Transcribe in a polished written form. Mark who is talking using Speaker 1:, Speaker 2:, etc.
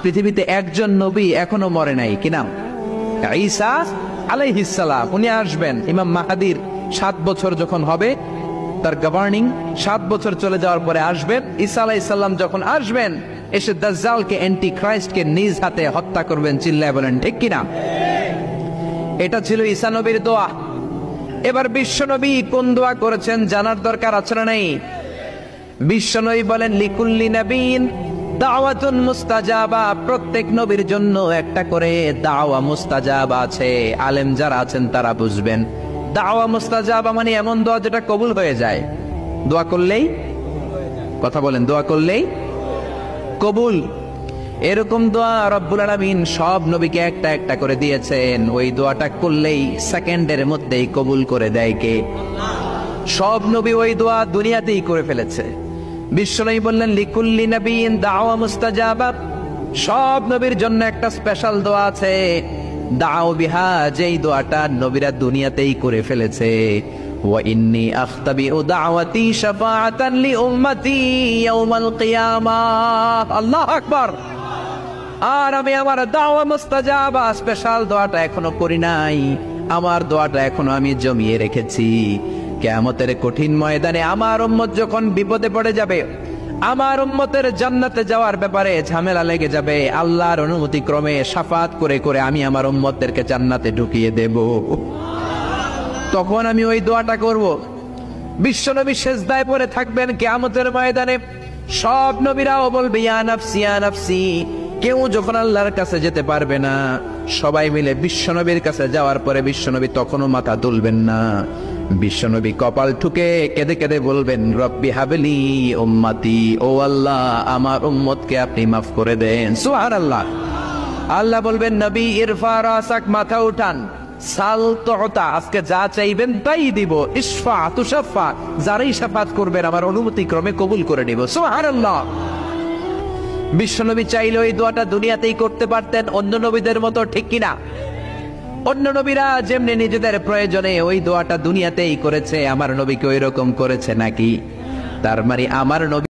Speaker 1: পৃথিবীতে একজন নবী এখনো মরে নাই, কি নাম? ঈসা আলাইহিস সালাম। উনি আসবেন ইমাম মাহাদির 7 বছর যখন হবে, তার গভর্নিং 7 বছর চলে যাওয়ার পরে আসবেন। ঈসা আলাইহিস সালাম যখন আসবেন, এসে দাজ্জালকে, অ্যান্টি ক্রাইস্টকে নিজ হাতে হত্যা করবেন। চিল্লায় বলেন ঠিক কিনা? এটা ছিল ঈসা নবীর দোয়া। এবার বিশ্বনবী কোন দোয়া করেছেন জানার দরকার আছে না নাই? বিশ্বনবী বলেন লিকুল্লি নবীন দাওয়াতুন মুস্তাজাবা, প্রত্যেক নবীর জন্য একটা করে দাওয়া মুস্তাজাবা আছে। আলেম যারা আছেন তারা বুঝবেন, দাওয়া মুস্তাজাবা মানে এমন দোয়া যেটা কবুল হয়ে যায়। দোয়া করলেই, কথা বলেন, দোয়া করলেই কবুল। এরকম দোয়া রব্বুল আলামিন সব নবীকে একটা একটা করে দিয়েছেন। ওই দোয়াটা করলেই সেকেন্ডের মধ্যেই কবুল করে দেয় কে? সব নবী ওই দোয়া দুনিয়াতেই করে ফেলেছে। বিশ্বনবী বললেন লিকুল্লি নবীন দাওয়া মুস্তাজাবা, সব নবীর জন্য একটা স্পেশাল দোয়া আছে, দাও বিহা, যেই দোয়াটা নবীরা দুনিয়াতেই করে ফেলেছে। ওয়া ইন্নী আখতাবিউ দাওয়াতি শাফাআতান লি উম্মতি ইয়াউমাল কিয়ামাহ। আল্লাহু আকবার। আর আমি আমার দাওয়া মুস্তাজাবা স্পেশাল দোয়াটা এখনো করি নাই, আমার দোয়াটা এখনো আমি জমিয়ে রেখেছি। কিয়ামতের কঠিন ময়দানে আমার উম্মত যখন বিপদে পড়ে যাবে, আমার উম্মতের জান্নাতে যাওয়ার ব্যাপারে ঝামেলা লেগে যাবে, আল্লাহর অনুমতি ক্রমে শাফাত করে করে আমি আমার উম্মতদেরকে জান্নাতে ঢুকিয়ে দেব। তখন আমি ওই দোয়াটা করব। বিশ্বনবী সেজদায় পড়ে থাকবেন কিয়ামতের ময়দানে, সব নবীরাও বলবে ইয়া নাফসি ইয়া নাফসি। কেউ যখন আল্লাহর কাছে যেতে পারবে না, সবাই মিলে বিশ্বনবীর কাছে যাওয়ার পরে বিশ্বনবী তখনও মাথা তুলবেন না। বিশ্বনবী কপাল ঠুকে কেঁদে কেঁদে বলবেন রব্বি হাবলি উম্মতি, ও আল্লাহ আমার উম্মতকে আপনি মাফ করে দেন। সুবহানাল্লাহ। আল্লাহ বলবেন নবী ইরফা রাসাক, মাথা উঠান, সাল তুতা, আজকে যা চাইবেন তাই দিব, ইশফা তুশাফা, যারাই শাফাত করবেন আমার অনুমতি ক্রমে কবুল করে নিব। সুবহানাল্লাহ। বিশ্বনবী চাইলে ওই দোয়াটা দুনিয়াতেই করতে পারতেন অন্য নবীদের মতো, ঠিক কিনা? অন্য নবীরা যেমনি নিজেদের প্রয়োজনে ওই দোয়াটা দুনিয়াতেই করেছে, আমার নবীকে ওই রকম করেছে নাকি? তার মানে আমার নবী